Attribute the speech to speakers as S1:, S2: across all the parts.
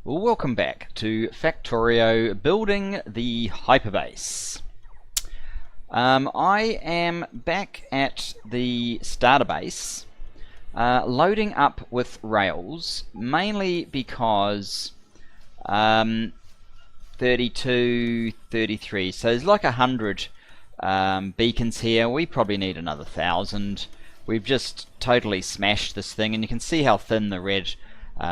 S1: Well, welcome back to Factorio building the Hyperbase. I am back at the starter base, loading up with rails, mainly because 32, 33, so there's like 100 beacons here. We probably need another 1,000. We've just totally smashed this thing, and you can see how thin the red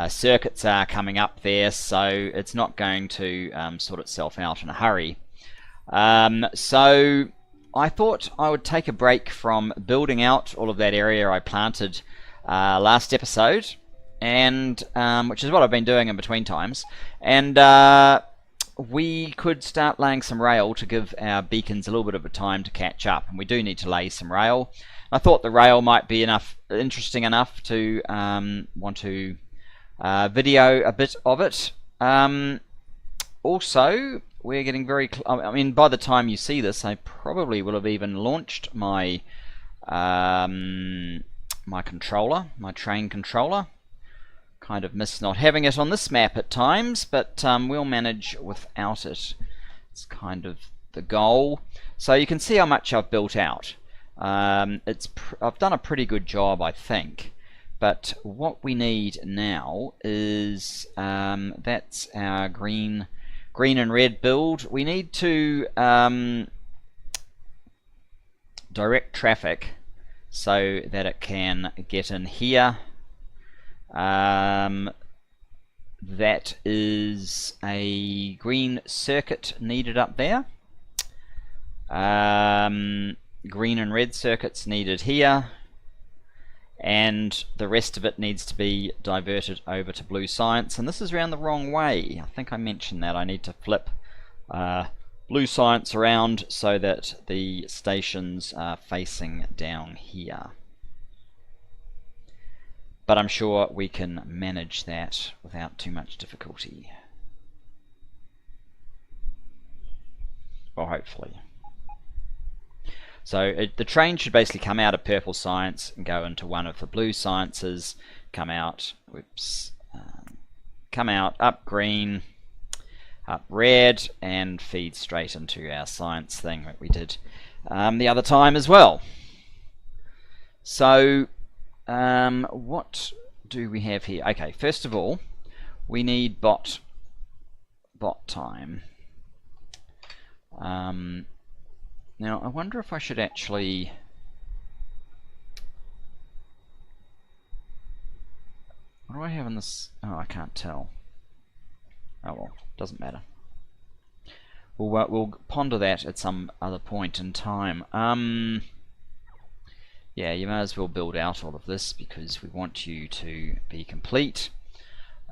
S1: circuits are coming up there, so it's not going to sort itself out in a hurry. So I thought I would take a break from building out all of that area I planted last episode, and which is what I've been doing in between times, and we could start laying some rail to give our beacons a little bit of a time to catch up, and we do need to lay some rail. I thought the rail might be interesting enough to want to video a bit of it. Also, we're getting very I mean, by the time you see this, I probably will have even launched my my controller, my train controller. Kind of miss not having it on this map at times, but we'll manage without it. It's kind of the goal. So you can see how much I've built out. I've done a pretty good job, I think. But what we need now is that's our green and red build. We need to direct traffic so that it can get in here. That is a green circuit needed up there. Green and red circuits needed here, and the rest of it needs to be diverted over to blue science, and this is around the wrong way. I think I mentioned that I need to flip blue science around so that the stations are facing down here. But I'm sure we can manage that without too much difficulty. Well, hopefully. So the train should basically come out of purple science and go into one of the blue sciences, come out, come out, up green, up red, and feed straight into our science thing that we did the other time as well. So what do we have here? Okay, first of all, we need bot time. Now, I wonder if I should actually... What do I have in this? Oh, I can't tell. Oh well, doesn't matter. We'll ponder that at some other point in time. Yeah, you may as well build out all of this because we want you to be complete.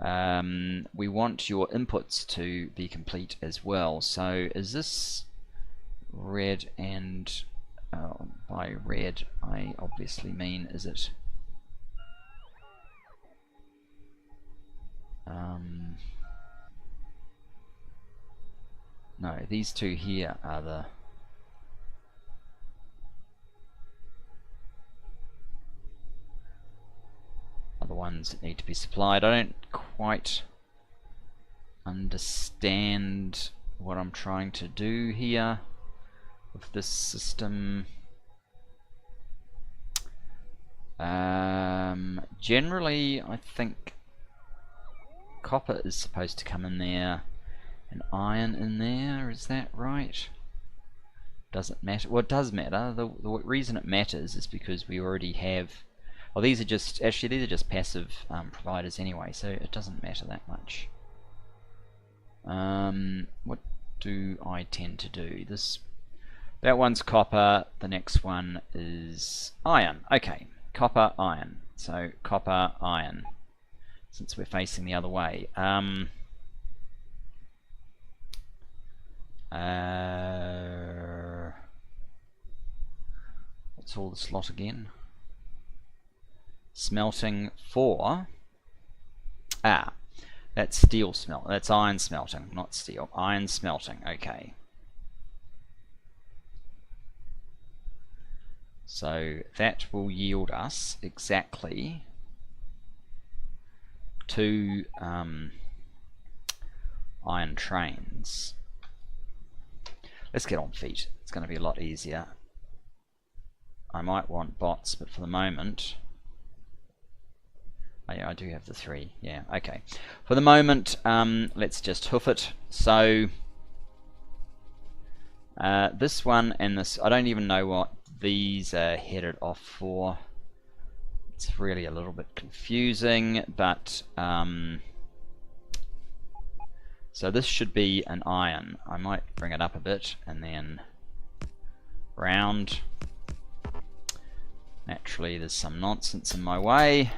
S1: We want your inputs to be complete as well. So is this red? And by red I obviously mean, is it no, these two here are the ones that need to be supplied. I don't quite understand what I'm trying to do here with this system. Generally, I think copper is supposed to come in there and iron in there. Is that right? Doesn't matter. Well, it does matter. The reason it matters is because we already have... Well, these are just... Actually, these are just passive providers anyway, so it doesn't matter that much. What do I tend to do? That one's copper, the next one is iron. Okay, copper, iron. So copper, iron, since we're facing the other way. What's all this lot again? Smelting for... that's steel smelt. That's iron smelting, not steel. Iron smelting, okay. So that will yield us exactly 2 iron trains. Let's get on feet. It's going to be a lot easier. I might want bots, but for the moment... Oh yeah, I do have the 3. Yeah, okay. For the moment, let's just hoof it. So this one and this, I don't even know what these are headed off for. It's really a little bit confusing, but so this should be an iron. I might bring it up a bit and then round. Naturally, there's some nonsense in my way.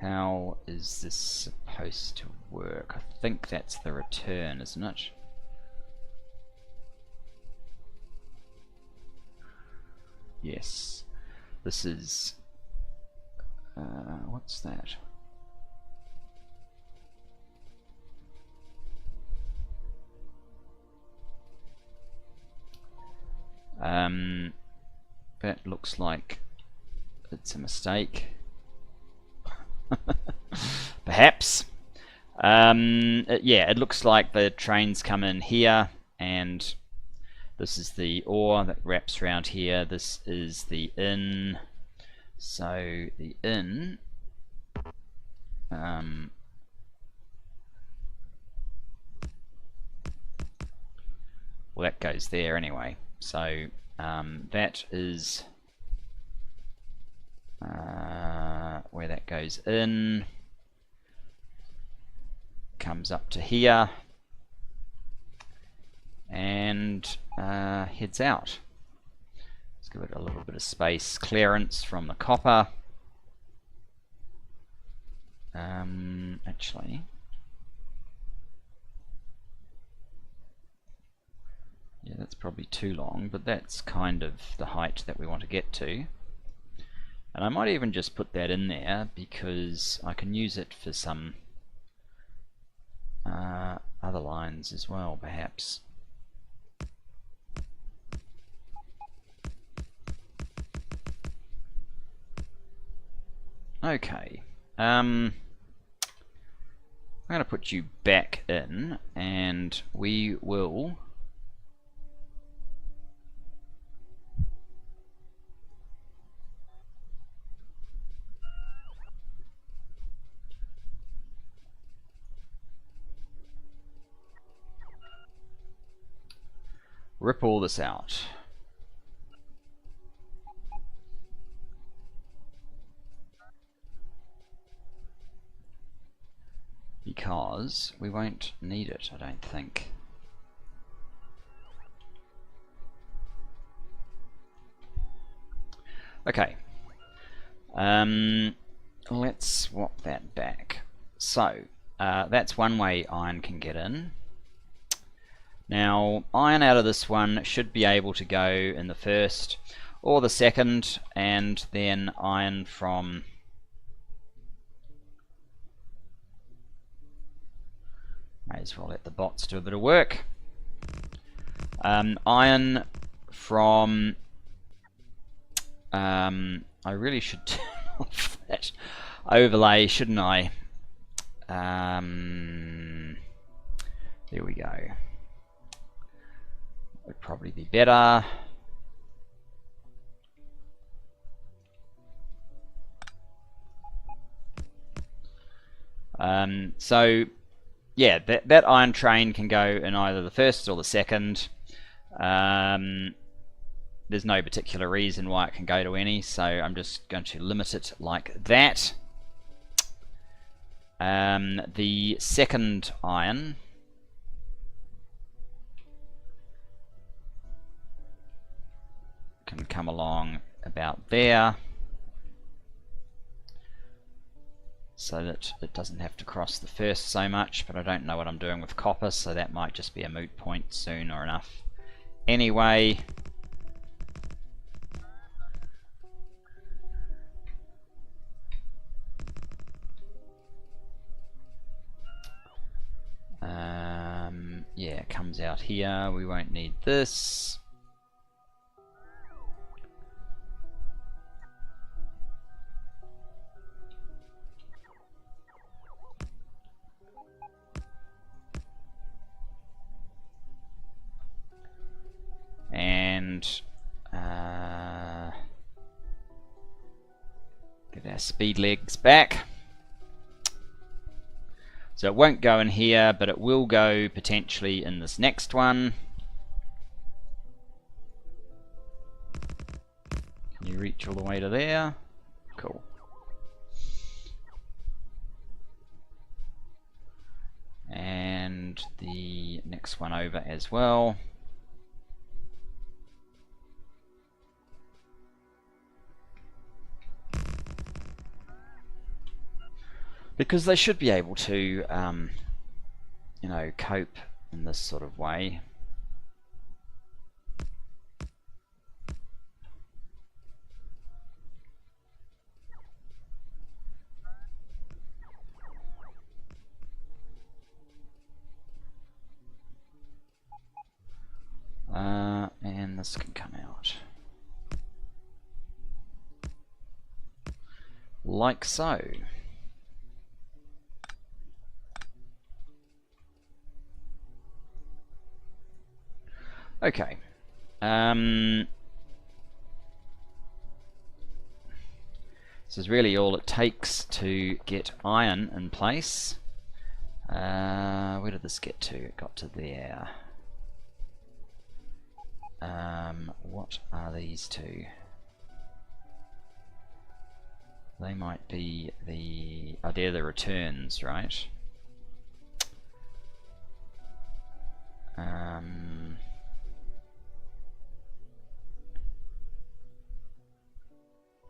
S1: How is this supposed to work? I think that's the return, isn't it? Yes. This is... what's that? That looks like it's a mistake. Perhaps. Yeah, it looks like the trains come in here, and this is the ore that wraps around here. This is the in. So the in. Well, that goes there anyway. So that is where that goes in, comes up to here, and heads out. Let's give it a little bit of space clearance from the copper. Actually, yeah, that's probably too long, but that's kind of the height that we want to get to. And I might even just put that in there because I can use it for some other lines as well, perhaps. Okay. I'm going to put you back in, and we will rip all this out. Because we won't need it, I don't think. Okay. Let's swap that back. So, that's one way iron can get in. Now, iron out of this one should be able to go in the first or the second, and then iron from... May as well let the bots do a bit of work. Iron from... I really should turn off that overlay, shouldn't I? There we go. Would probably be better. So yeah, that iron train can go in either the first or the second. There's no particular reason why it can go to any, so I'm just going to limit it like that. The second iron can come along about there, so that it doesn't have to cross the first so much, but I don't know what I'm doing with copper, so that might just be a moot point soon or enough. Anyway, yeah, comes out here. We won't need this. And get our speed legs back. So it won't go in here, but it will go potentially in this next one. Can you reach all the way to there? Cool. And the next one over as well. Because they should be able to, you know, cope in this sort of way. And this can come out. Like so. Okay. This is really all it takes to get iron in place. Where did this get to? It got to there. What are these two? They might be the... oh, they're the returns, right?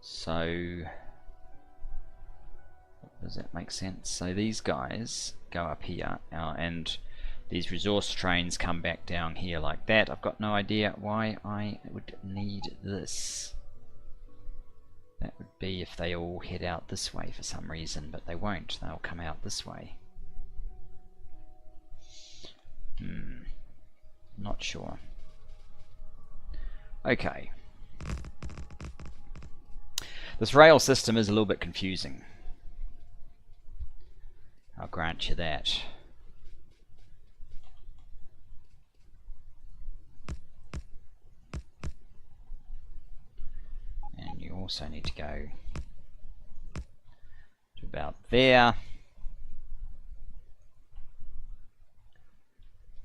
S1: So does that make sense? So these guys go up here, and these resource trains come back down here like that. I've got no idea why I would need this. That would be if they all head out this way for some reason, but they won't. They'll come out this way. Not sure. Okay. This rail system is a little bit confusing. I'll grant you that. And you also need to go to about there,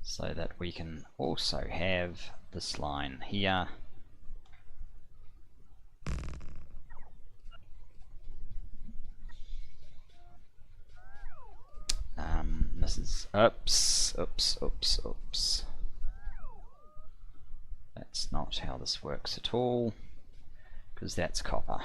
S1: so that we can also have this line here. This is oops. That's not how this works at all, because that's copper.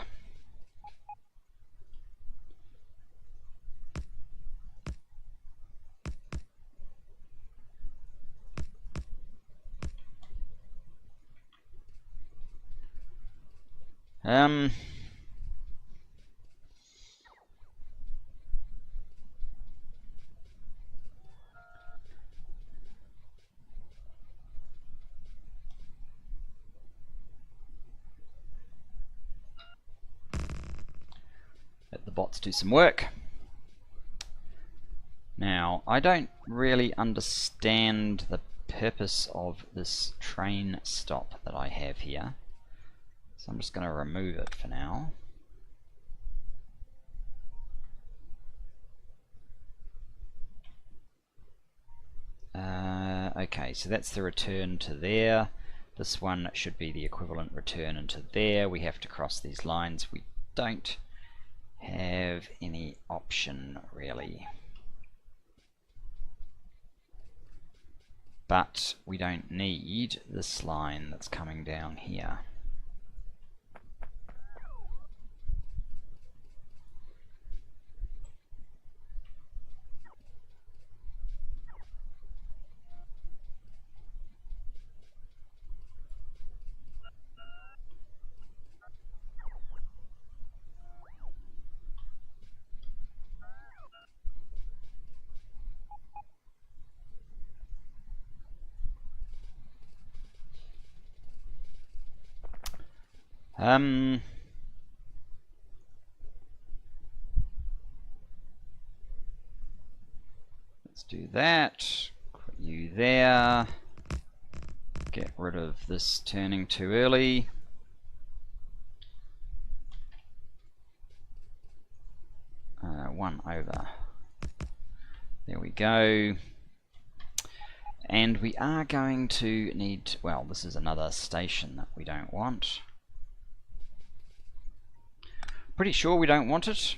S1: Let the bots do some work. Now, I don't really understand the purpose of this train stop that I have here, so I'm just going to remove it for now. Okay, so that's the return to there. This one should be the equivalent return into there. We have to cross these lines. We don't have any option really, but we don't need this line that's coming down here. Let's do that. Put you there. Get rid of this turning too early. One over. There we go. And we are going to need, well, this is another station that we don't want. Pretty sure we don't want it.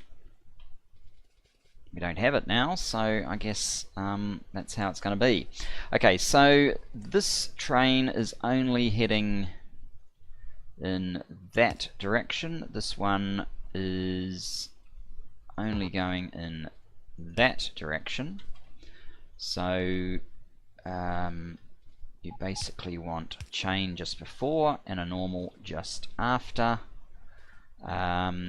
S1: We don't have it now, so I guess that's how it's going to be. Okay, so this train is only heading in that direction. This one is only going in that direction. So you basically want a chain just before and a normal just after.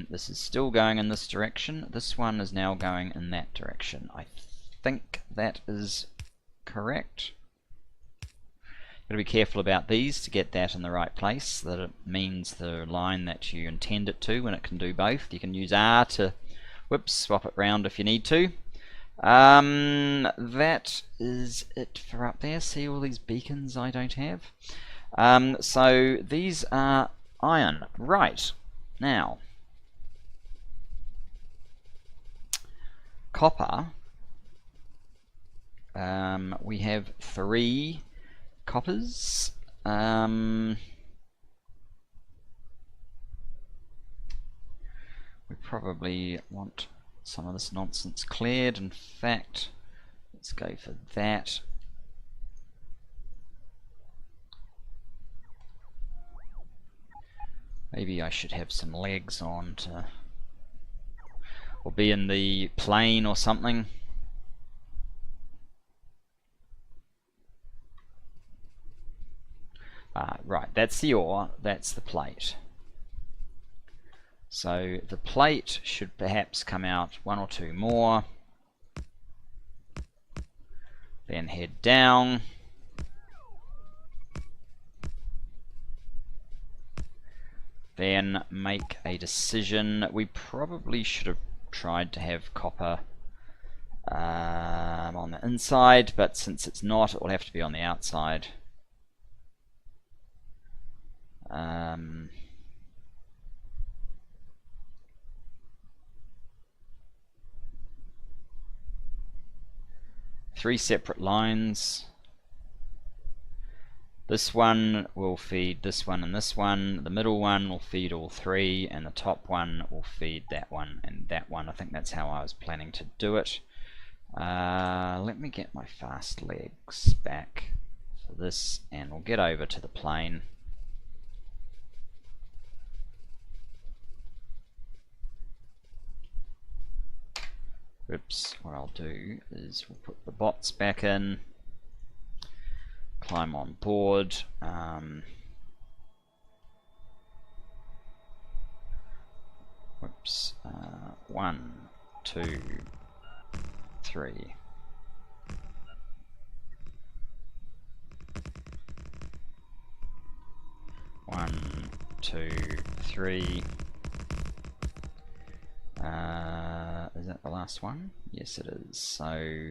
S1: This is still going in this direction. This one is now going in that direction. I think that is correct. Got to be careful about these to get that in the right place, that it means the line that you intend it to, when it can do both. You can use R to swap it round if you need to. That is it for up there. See all these beacons I don't have? So these are iron. Right. Now, copper, we have 3 coppers. We probably want some of this nonsense cleared. In fact, let's go for that. Maybe I should have some legs on to, or be in the plane or something. Right, that's the ore, that's the plate. So the plate should perhaps come out 1 or 2 more. Then head down. Then make a decision. We probably should have tried to have copper on the inside, but since it's not, it will have to be on the outside. Three separate lines. This one will feed this one and this one. The middle one will feed all 3, and the top one will feed that one and that one. I think that's how I was planning to do it. Let me get my fast legs back for this, and we'll get over to the plane. Oops, what I'll do is we'll put the bots back in, climb on board, whoops, 1, 2, 3. One, 2, 3. Is that the last one? Yes, it is. So,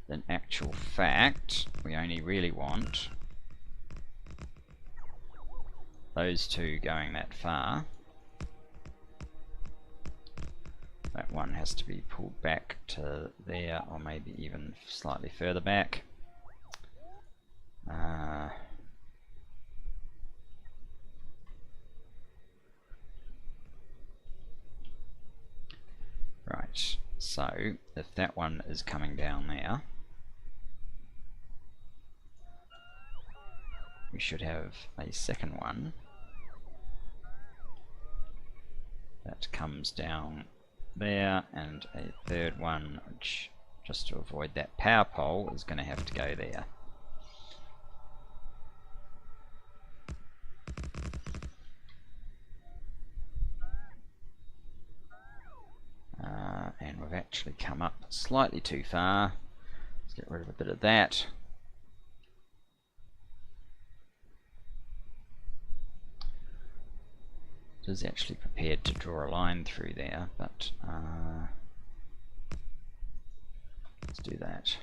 S1: in actual fact, we only really want those 2 going that far. That one has to be pulled back to there, or maybe even slightly further back. Right, so if that one is coming down there, we should have a second one that comes down there, and a third one, which, just to avoid that power pole, is going to have to go there. And we've actually come up slightly too far. Let's get rid of a bit of that. is actually prepared to draw a line through there, but let's do that.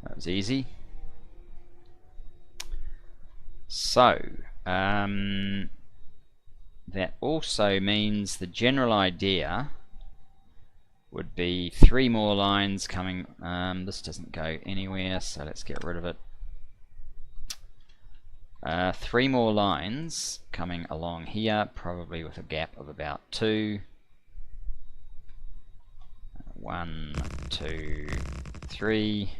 S1: That was easy. So that also means the general idea would be 3 more lines coming. This doesn't go anywhere, so let's get rid of it. 3 more lines coming along here, probably with a gap of about 2. 1, 2, 3.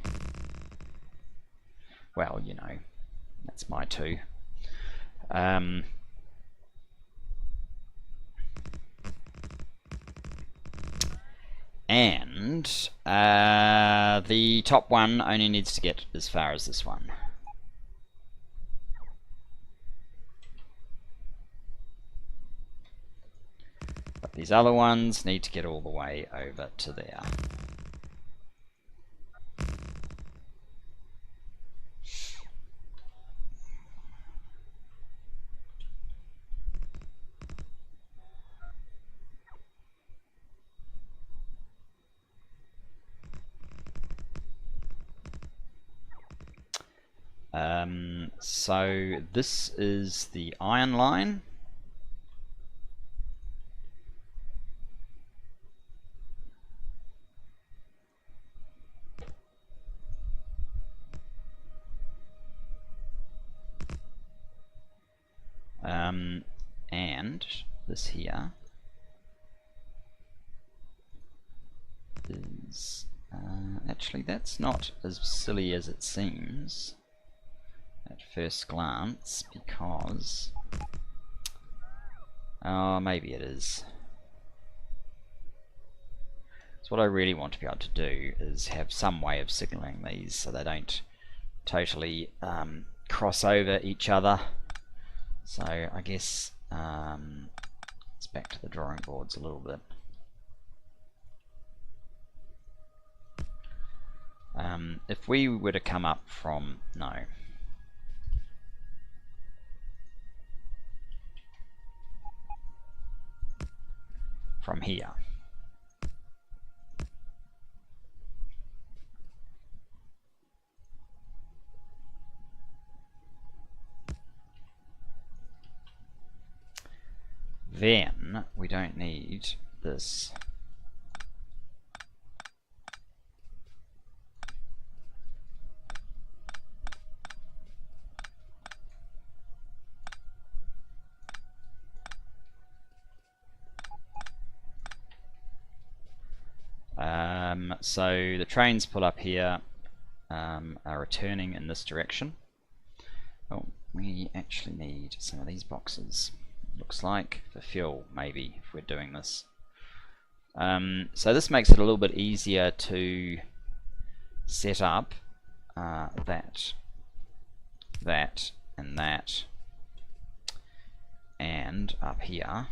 S1: Well, you know, that's my 2. And the top one only needs to get as far as this one. But these other ones need to get all the way over to there. So this is the iron line. And this here is actually, that's not as silly as it seems at first glance, because maybe it is. So what I really want to be able to do is have some way of signaling these so they don't totally cross over each other. So I guess it's back to the drawing boards a little bit. If we were to come up from, from here, then we don't need this. So the trains pull up here, are returning in this direction. Oh, we actually need some of these boxes, looks like, for fuel, maybe, if we're doing this. So this makes it a little bit easier to set up that, and that, and up here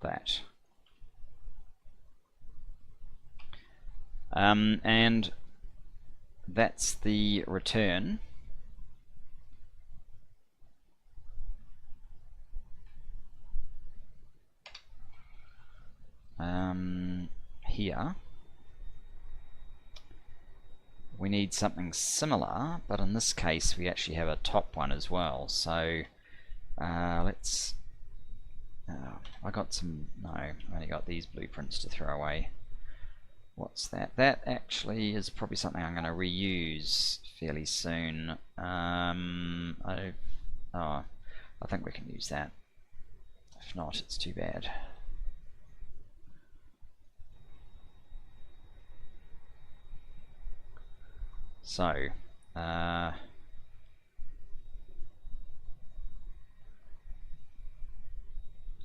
S1: that. And that's the return. Here we need something similar, but in this case we actually have a top one as well. So let's I got some, no, I only got these blueprints to throw away. What's that? That actually is probably something I'm going to reuse fairly soon. I think we can use that. If not, it's too bad. So, yeah,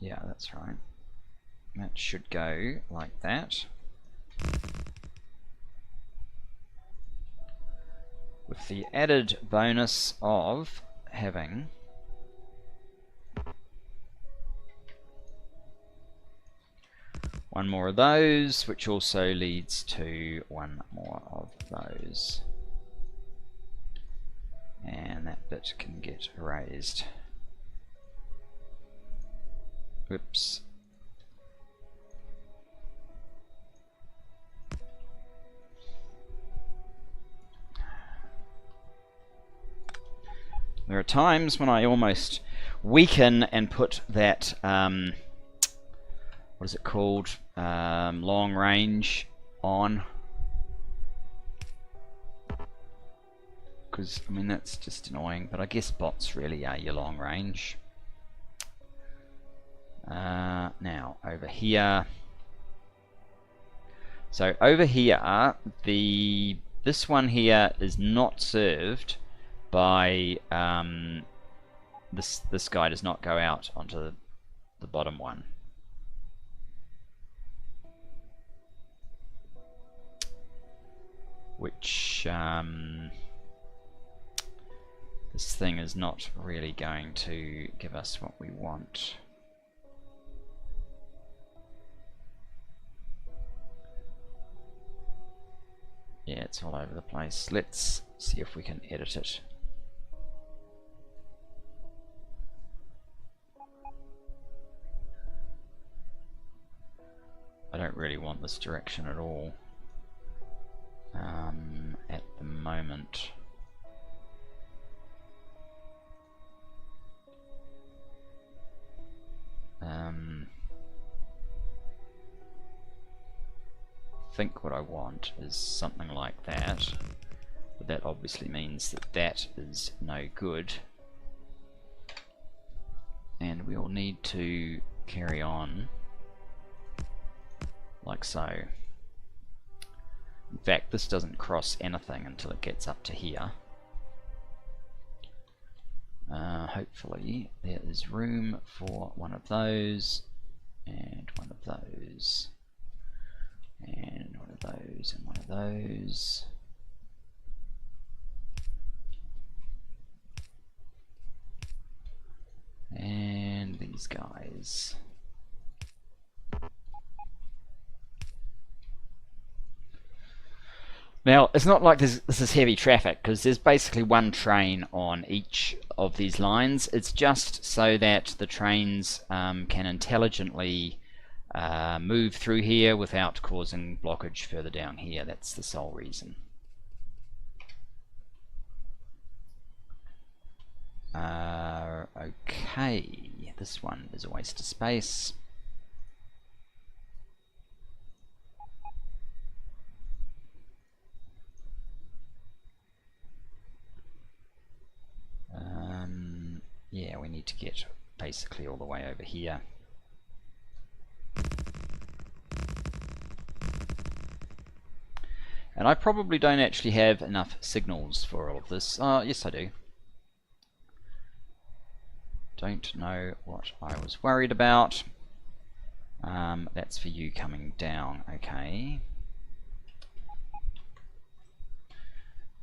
S1: that's right. That should go like that. with the added bonus of having one more of those, which also leads to one more of those. And that bit can get erased. Oops. There are times when I almost weaken and put that, what is it called, long range on. Because, I mean, that's just annoying, but I guess bots really are your long range. Now, over here. So, over here, this one here is not served by, this guy does not go out onto the bottom one. Which, this thing is not really going to give us what we want. Yeah, it's all over the place. Let's see if we can edit it. I don't really want this direction at all at the moment. I think what I want is something like that, but that obviously means that that is no good, and we'll need to carry on like so. In fact, this doesn't cross anything until it gets up to here. Hopefully there is room for one of those, and one of those, and one of those, and one of those. And these guys. Now, it's not like this is heavy traffic, because there's basically one train on each of these lines. It's just so that the trains can intelligently move through here without causing blockage further down here. That's the sole reason. Okay, this one is a waste of space. Yeah, we need to get basically all the way over here. And I probably don't actually have enough signals for all of this. Yes I do. Don't know what I was worried about. That's for you coming down, okay.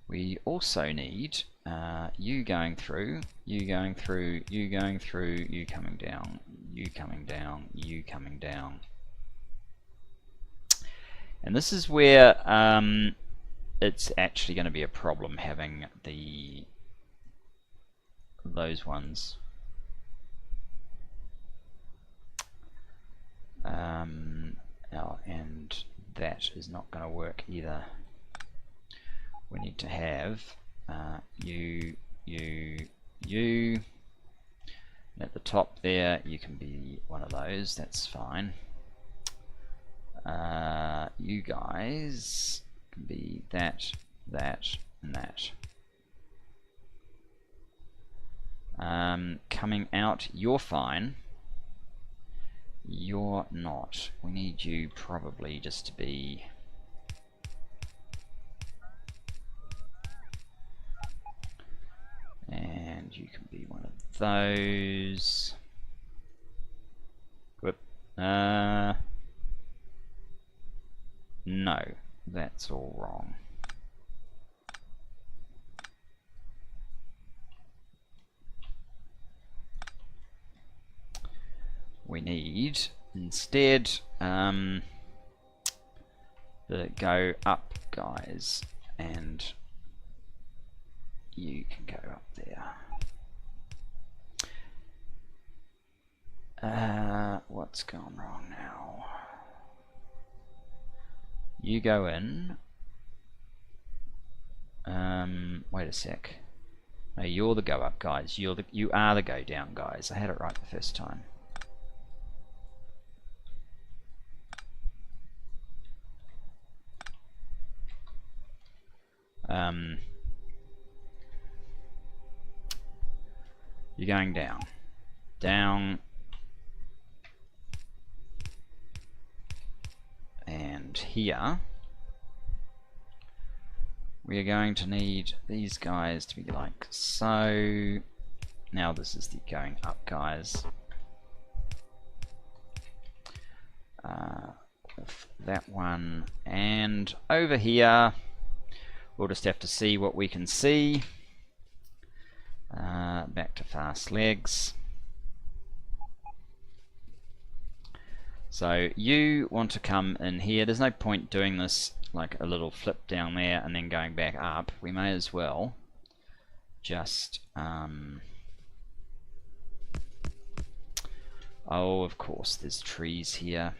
S1: We also need you going through, you going through, you going through, you coming down, you coming down, you coming down. And this is where it's actually going to be a problem having those ones. And that is not going to work either. We need to have you. And at the top there, you can be one of those. That's fine. You guys can be that, that, and that. Coming out, you're fine. You're not. We need you probably just to be... And you can be one of those. Whoop. No, that's all wrong. we need instead the go up guys, and you can go up there. What's gone wrong now? You go in. Wait a sec. No, you're the go up guys. You are the go down guys. I had it right the first time. You're going down, down, and here we are going to need these guys to be like so. Now this is the going up guys. With that one, and over here we'll just have to see what we can see. Back to fast legs. So you want to come in here. There's no point doing this like a little flip down there and then going back up. We may as well just oh, of course there's trees here.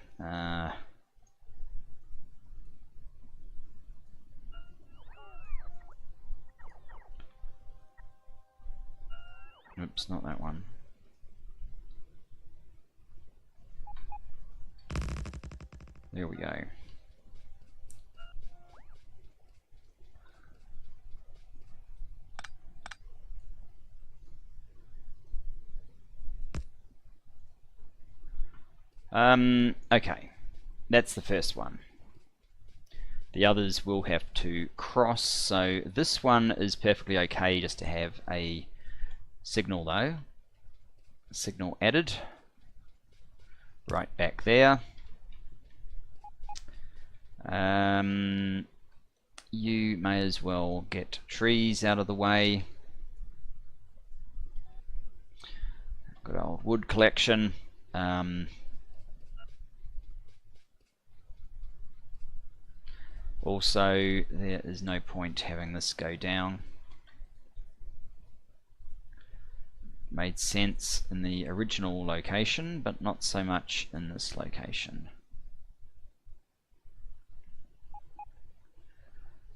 S1: Oops, not that one. There we go. Okay, that's the first one. The others will have to cross, so this one is perfectly okay just to have a signal though. Signal added right back there. You may as well get trees out of the way. Good old wood collection. Also, there is no point having this go down. Made sense in the original location, but not so much in this location.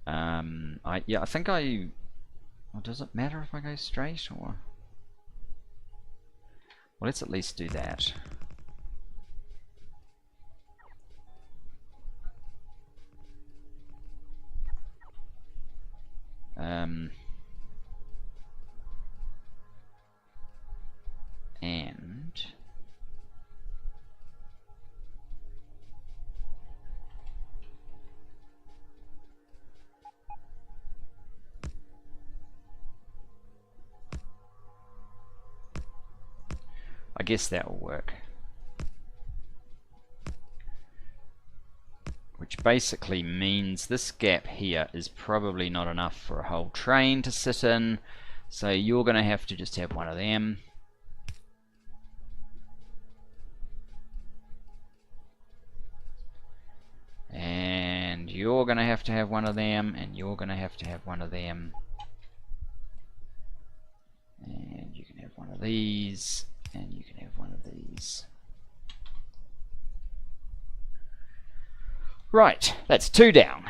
S1: I think well, does it matter if I go straight or? Well, let's at least do that. And I guess that will work. Which basically means this gap here is probably not enough for a whole train to sit in, so you're going to have to just have one of them. And you're going to have one of them, and you're going to have one of them. And you can have one of these, and you can have one of these. Right, that's 2 down.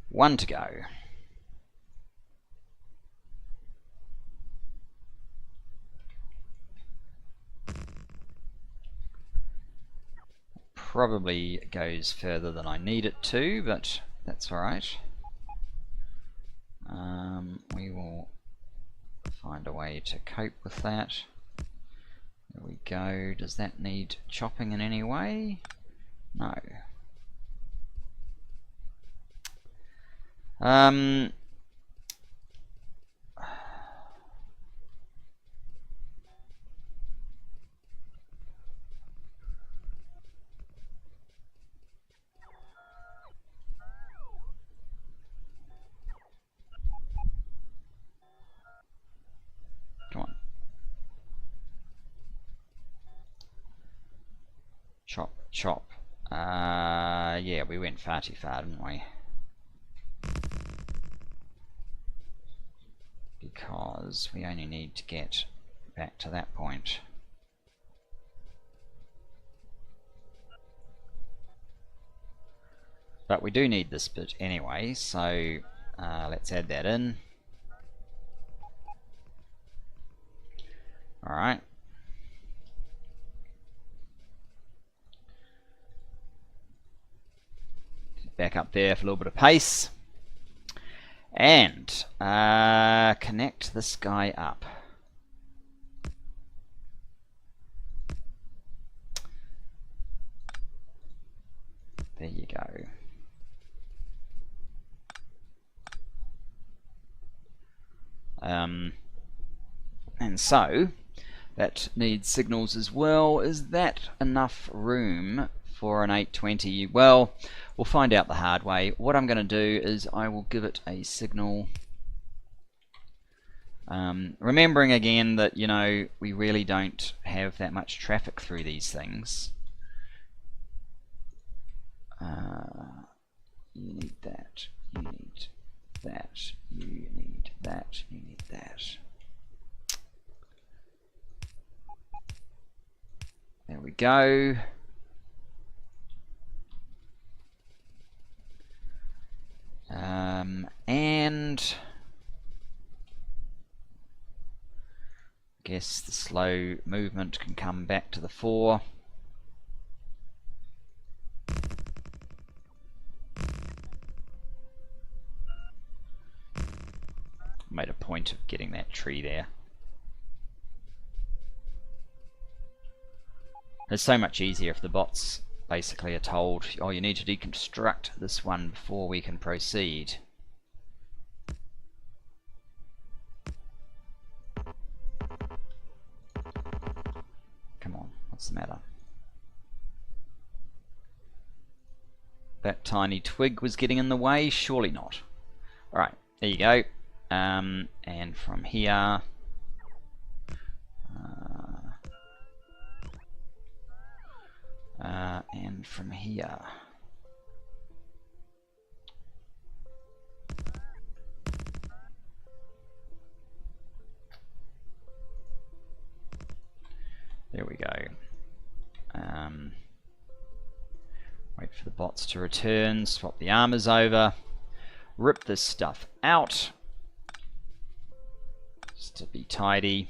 S1: 1 to go. Probably goes further than I need it to, but that's alright. We will find a way to cope with that. There we go. Does that need chopping in any way? No. Come on. Chop, chop. Yeah, we went far too far, didn't we? Because we only need to get back to that point. But we do need this bit anyway, so let's add that in. Alright. Back up there for a little bit of pace. And connect this guy up. There you go. And so that needs signals as well. Is that enough room for an 820? Well, we'll find out the hard way. What I'm going to do is I will give it a signal. Remembering again that, you know, we really don't have that much traffic through these things. You need that, you need that, you need that, you need that. There we go. And I guess the slow movement can come back to the fore. Made a point of getting that tree there. It's so much easier if the bots basically are told, oh, you need to deconstruct this one before we can proceed. Come on, what's the matter? That tiny twig was getting in the way? Surely not. Alright, there you go. And from here, and from here. There we go. Wait for the bots to return, swap the armors over, rip this stuff out, just to be tidy,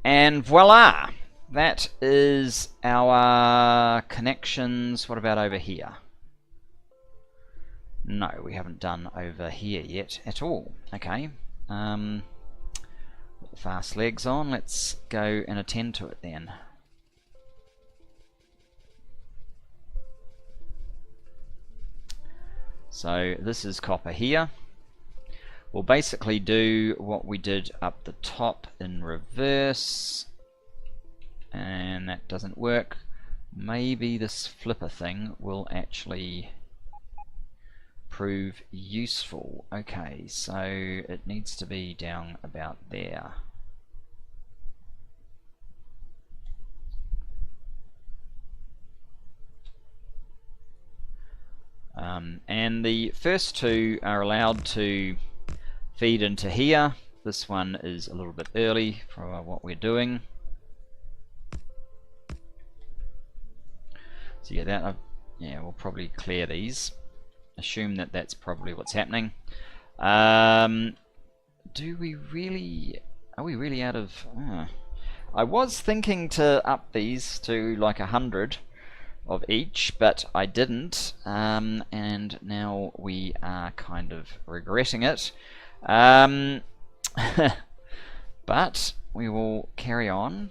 S1: and voila! That is our connections. What about over here? No, we haven't done over here yet at all. Okay. Put the fast legs on. Let's go and attend to it then. So this is copper here. We'll basically do what we did up the top in reverse. And that doesn't work. Maybe this flipper thing will actually prove useful. Okay, so it needs to be down about there. And the first two are allowed to feed into here. This one is a little bit early for what we're doing. So yeah, that yeah, we'll probably clear these. Assume that that's probably what's happening. Do we really? Are we really out of? I was thinking to up these to like 100 of each, but I didn't, and now we are kind of regretting it. But we will carry on.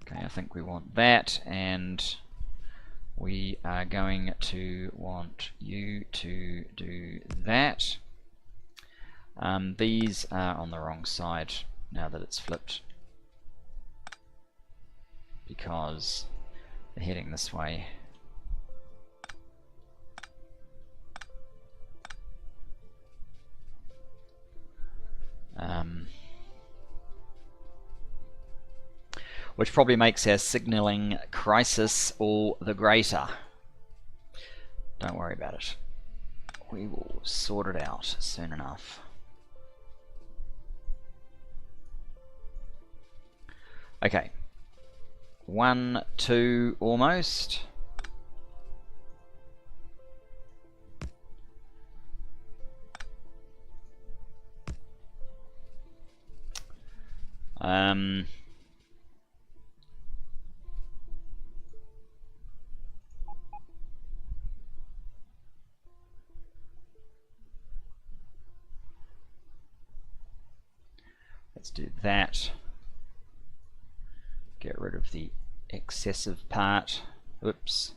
S1: Okay, I think we want that, and we are going to want you to do that. These are on the wrong side now that it's flipped, because they're heading this way. which probably makes our signaling crisis all the greater. Don't worry about it. We will sort it out soon enough. Okay. 1, 2, almost. Let's do that. Get rid of the excessive part. Oops.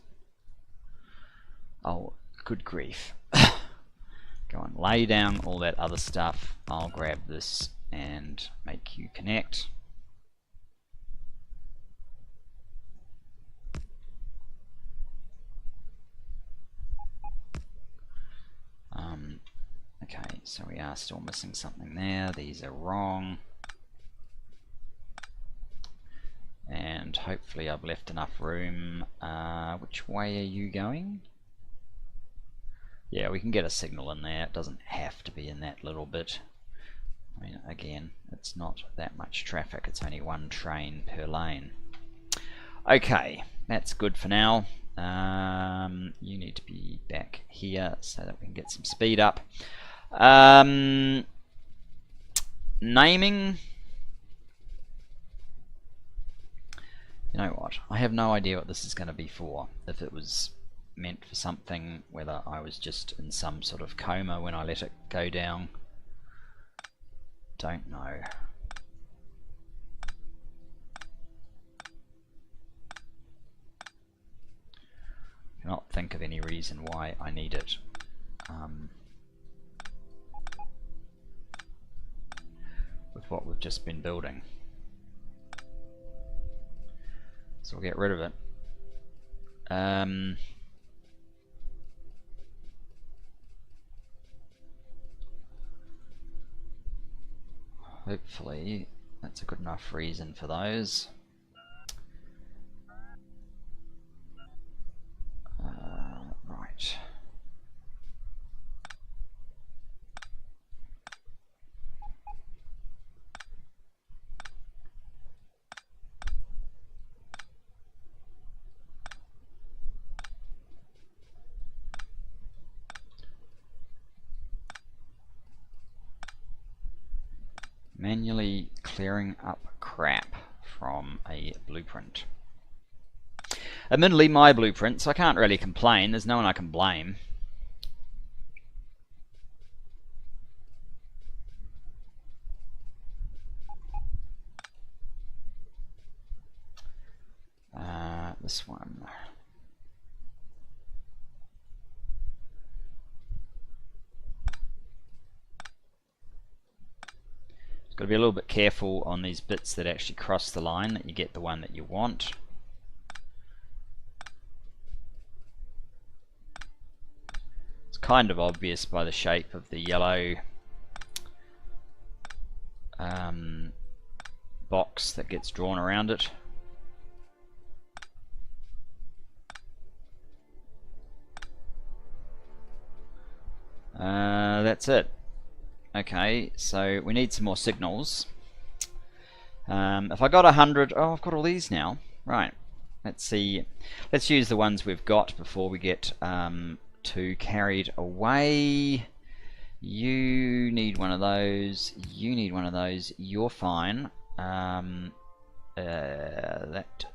S1: Oh, good grief. Go and lay down all that other stuff. I'll grab this and make you connect. Okay, so we are still missing something there. These are wrong. And hopefully I've left enough room. Which way are you going? Yeah, we can get a signal in there. It doesn't have to be in that little bit. I mean, again, it's not that much traffic. It's only one train per lane. Okay, that's good for now. You need to be back here so that we can get some speed up. Naming. You know what? I have no idea what this is going to be for. If it was meant for something, whether I was just in some sort of coma when I let it go down. Don't know. Cannot think of any reason why I need it. With what we've just been building. So we'll get rid of it. Hopefully that's a good enough reason for those. Right. Manually clearing up crap from a blueprint. Admittedly, my blueprint, so I can't really complain. There's no one I can blame. This one. Got to be a little bit careful on these bits that actually cross the line, that you get the one that you want. It's kind of obvious by the shape of the yellow box that gets drawn around it. That's it. Okay, so we need some more signals. If I got 100, oh, I've got all these now. Right, let's see. Let's use the ones we've got before we get too carried away. You need one of those. You need one of those. You're fine. That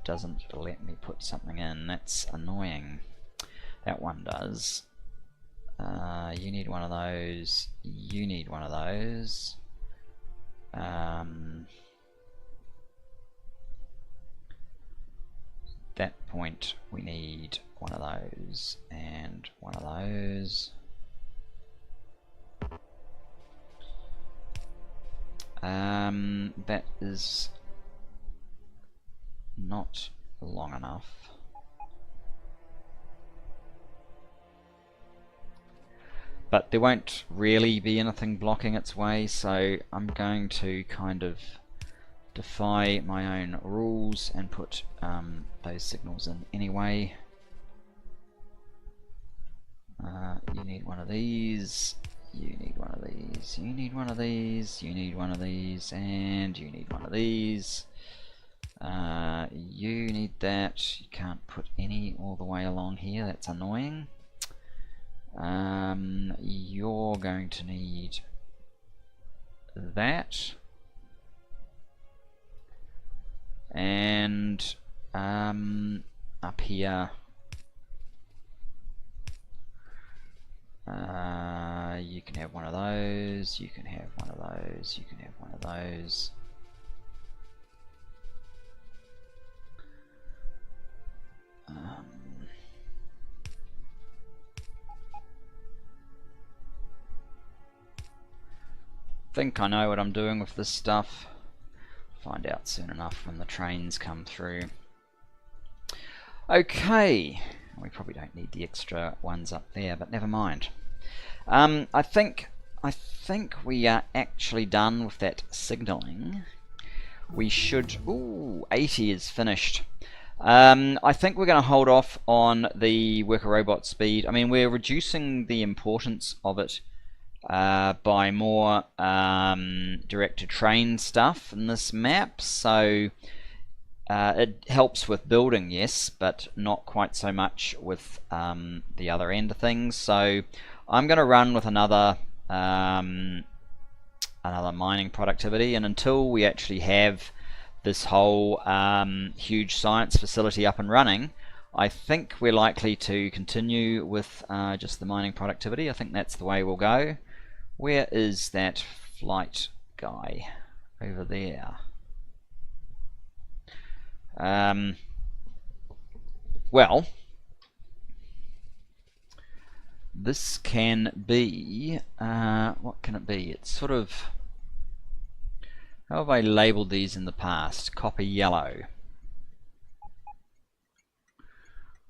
S1: doesn't let me put something in. That's annoying. That one does. You need one of those. You need one of those. That point we need one of those and one of those. That is not long enough. But there won't really be anything blocking its way, so I'm going to kind of defy my own rules and put those signals in anyway. You need one of these, you need one of these, you need one of these, you need one of these, and you need one of these. You need that. You can't put any all the way along here, that's annoying. You're going to need that. And up here you can have one of those, you can have one of those, you can have one of those. Think I know what I'm doing with this stuff. Find out soon enough when the trains come through. Okay, we probably don't need the extra ones up there, but never mind. I think we are actually done with that signaling. We should. Ooh, 80 is finished. I think we're going to hold off on the worker robot speed. I mean, we're reducing the importance of it by more direct-to-train stuff in this map, so it helps with building, yes, but not quite so much with the other end of things. So I'm going to run with another mining productivity, and until we actually have this whole huge science facility up and running, I think we're likely to continue with just the mining productivity. I think that's the way we'll go. Where is that flight guy? Over there. Well, this can be, what can it be? It's sort of, how have I labelled these in the past? Copper yellow.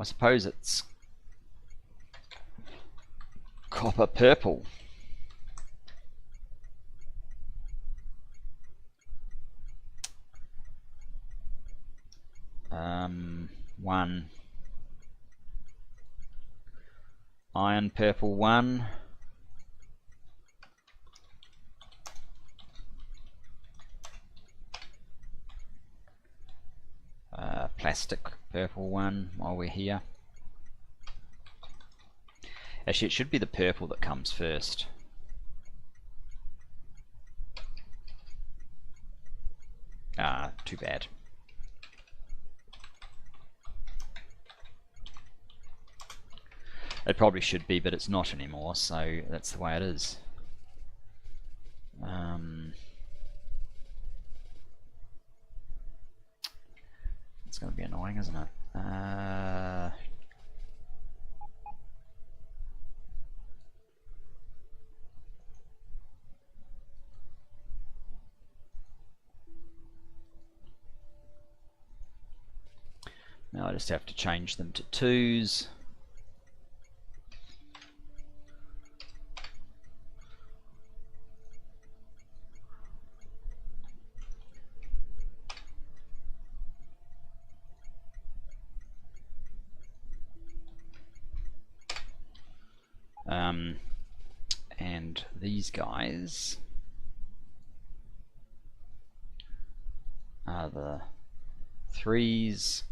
S1: I suppose it's copper purple. One. Iron purple 1. Plastic purple 1 while we're here. Actually, it should be the purple that comes first. Ah, too bad. It probably should be, but it's not anymore, so that's the way it is. It's going to be annoying, isn't it? Now I just have to change them to 2s. And these guys are the 3s.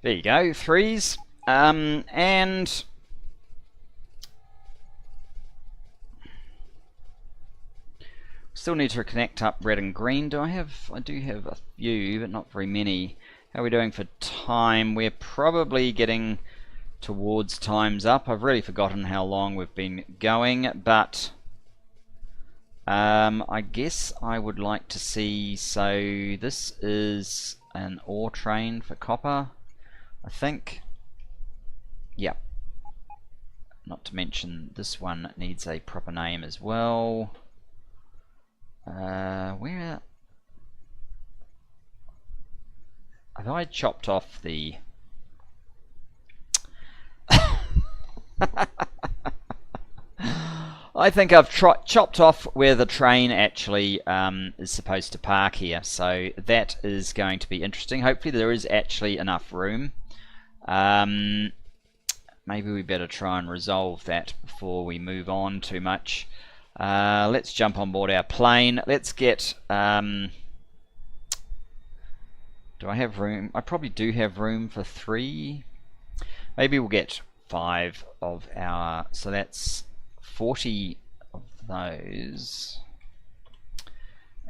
S1: There you go, 3s. And still need to connect up red and green. I do have a few, but not very many. How are we doing for time? We're probably getting towards time's up. I've really forgotten how long we've been going, but I guess I would like to see, so this is an ore train for copper, I think. Yep. Not to mention this one needs a proper name as well. Where have I chopped off the I think I've chopped off where the train actually is supposed to park here, so that is going to be interesting. Hopefully there is actually enough room. Maybe we better try and resolve that before we move on too much. Let's jump on board our plane. Let's get... do I have room? I probably do have room for 3. Maybe we'll get 5 of our... So that's 40 of those.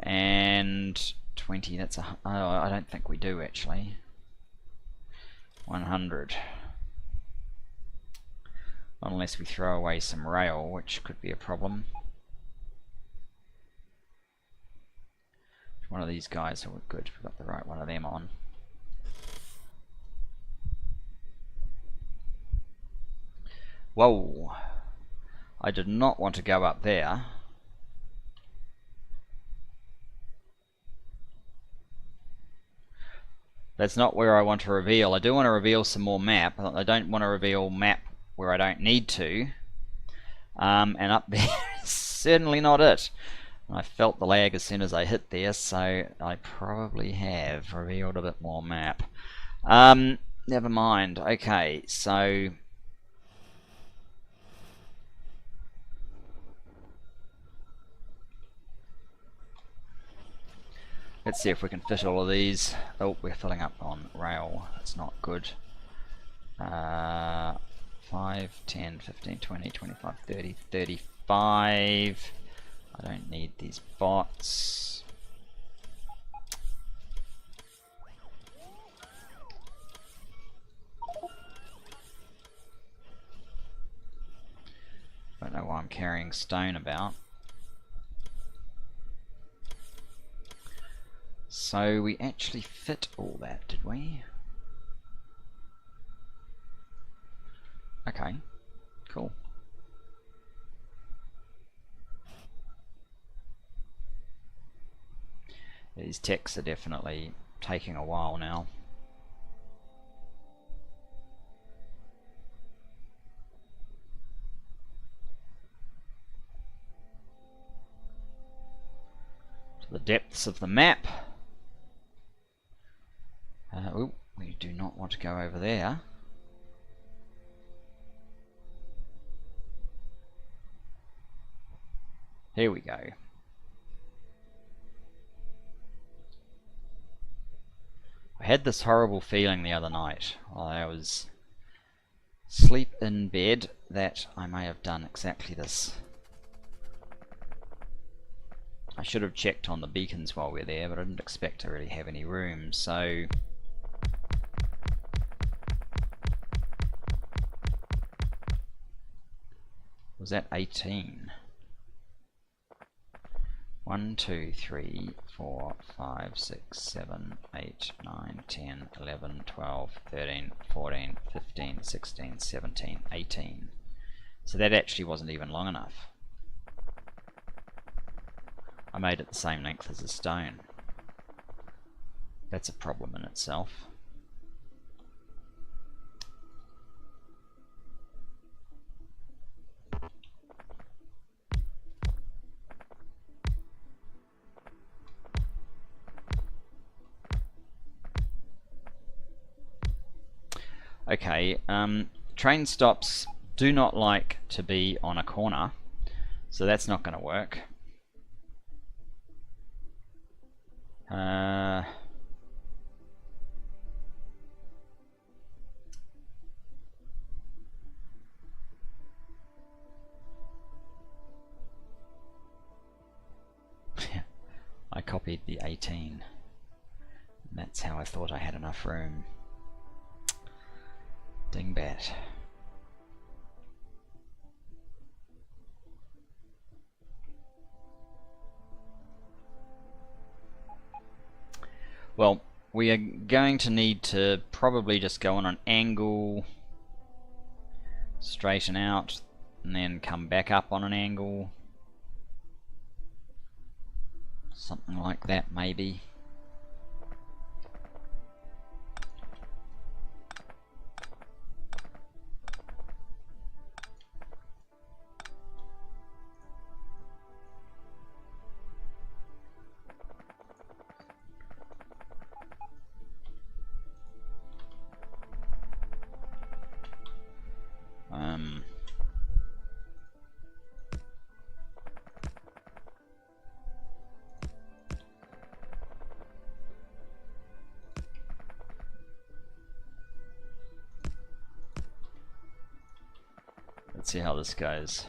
S1: And 20, that's a... Oh, I don't think we do actually. 100. Unless we throw away some rail, which could be a problem. One of these guys, oh good, we've got the right one of them on. Whoa, I did not want to go up there. That's not where I want to reveal. I do want to reveal some more map. I don't want to reveal map where I don't need to. And up there is certainly not it. I felt the lag as soon as I hit there, so I probably have revealed a bit more map. Never mind. Okay, so let's see if we can fit all of these. Oh, we're filling up on rail. That's not good. 5, 10, 15, 20, 25, 30, 35. I don't need these bots. Don't know why I'm carrying stone about. So we actually fit all that, did we? Okay, cool. These techs are definitely taking a while now. To the depths of the map. Oh, we do not want to go over there. Here we go. I had this horrible feeling the other night while I was asleep in bed that I may have done exactly this. I should have checked on the beacons while we were there, but I didn't expect to really have any room, so... Was that 18? 1, 2, 3, 4, 5, 6, 7, 8, 9, 10, 11, 12, 13, 14, 15, 16, 17, 18. So that actually wasn't even long enough. I made it the same length as a stone. That's a problem in itself. Okay, train stops do not like to be on a corner, so that's not going to work. I copied the 18. That's how I thought I had enough room. Dingbat. Well, we are going to need to probably just go on an angle straighten out, and then come back up on an angle. Something like that, maybe. Let's see how this goes.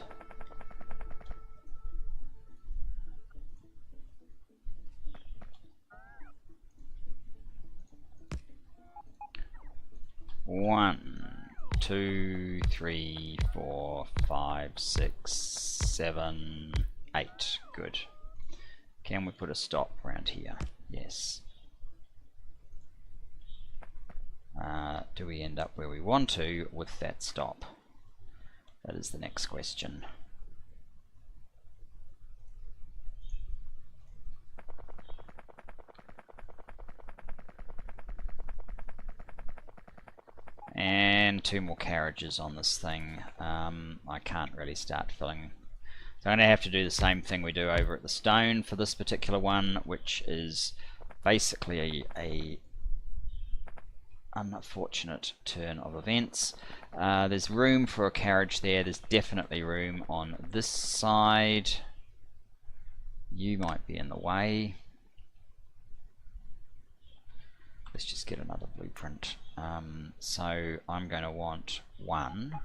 S1: One, 2, 3, 4, 5, 6, 7, 8. Good. Can we put a stop around here? Yes. Do we end up where we want to with that stop? That is the next question. And 2 more carriages on this thing. I can't really start filling. So I'm going to have to do the same thing we do over at the stone for this particular one, which is basically a unfortunate turn of events. There's room for a carriage there. There's definitely room on this side. You might be in the way. Let's just get another blueprint. So I'm going to want 1.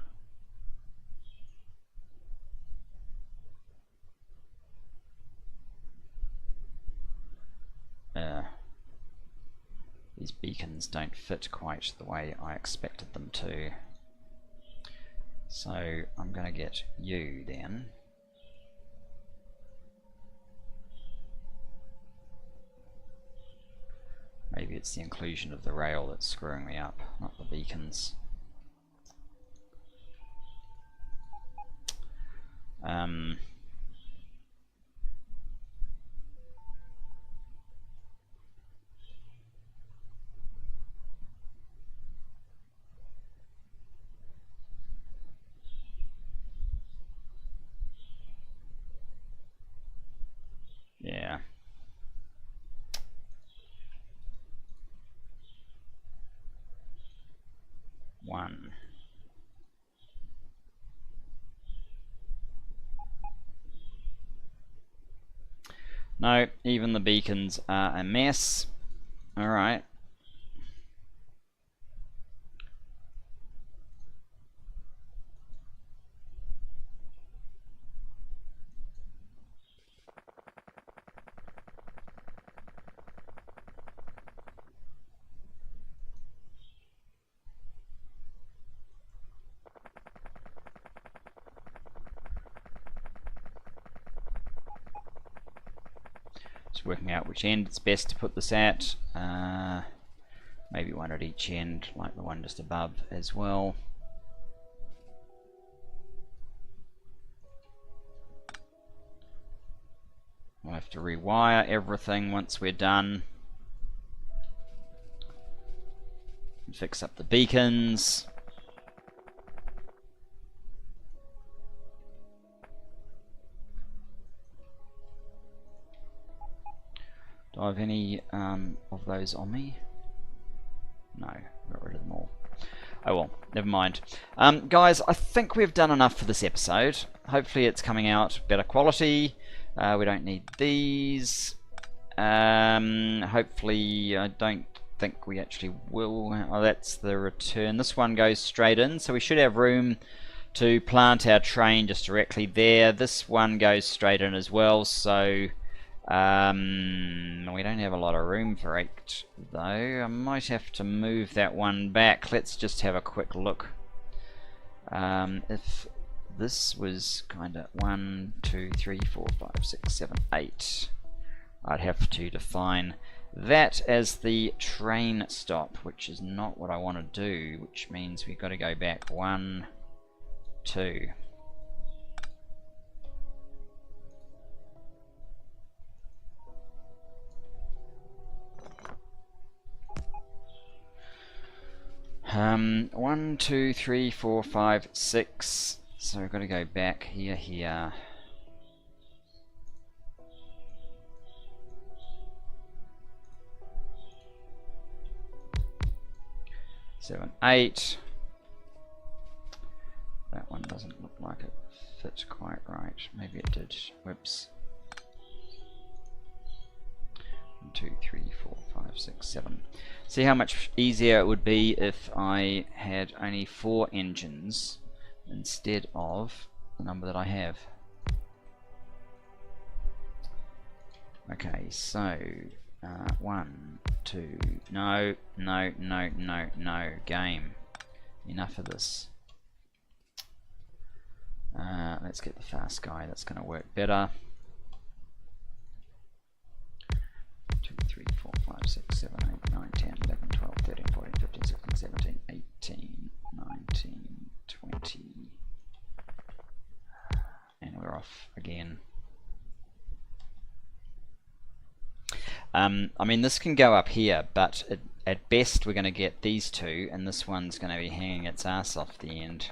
S1: These beacons don't fit quite the way I expected them to. So I'm going to get you then. Maybe it's the inclusion of the rail that's screwing me up, not the beacons. Yeah. One. No, even the beacons are a mess. Alright. Just working out which end it's best to put this at. Maybe one at each end, like the one just above as well. We'll have to rewire everything once we're done. And fix up the beacons. Do I have any of those on me? No, got rid of them all. Oh well, never mind. Guys, I think we've done enough for this episode. Hopefully it's coming out better quality. We don't need these. Hopefully, I don't think we actually will. Oh, that's the return. This one goes straight in, so we should have room to plant our train just directly there. This one goes straight in as well, so we don't have a lot of room for 8 though. I might have to move that one back. Let's just have a quick look. If this was kind of 1, 2, 3, 4, 5, 6, 7, 8, I'd have to define that as the train stop, which is not what I want to do, which means we've got to go back 1, 2. One, 2, 3, 4, 5, 6. So we've got to go back here, here. 7, 8. That one doesn't look like it fits quite right. Maybe it did. Whoops. 1, 2, 3, 4, 5, 6, 7. See how much easier it would be if I had only 4 engines instead of the number that I have. Okay, so 1, 2, no, game. Enough of this. Let's get the fast guy, that's going to work better. 2, 3, 4, 5, 6, 7, 8, 9, 10, 11, 12, 13, 14, 15, 16, 17, 18, 19, 20. And we're off again. I mean, this can go up here, but at best we're going to get these two, and this one's going to be hanging its ass off the end.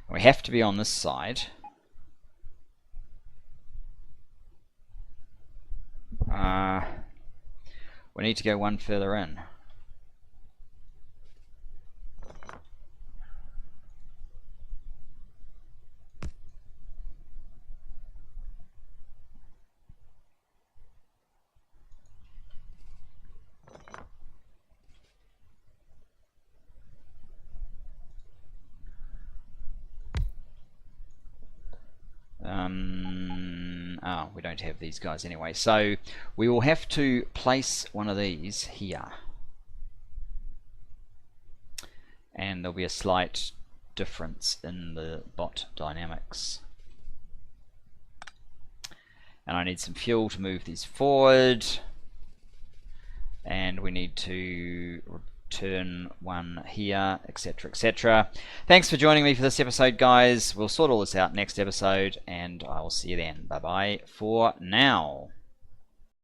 S1: We have to be on this side. We need to go one further in. We don't have these guys anyway, so we will have to place one of these here, and there'll be a slight difference in the bot dynamics. And I need some fuel to move these forward, and we need to return one here, etc, etc. Thanks for joining me for this episode, guys. We'll sort all this out next episode, and I will see you then. Bye bye for now.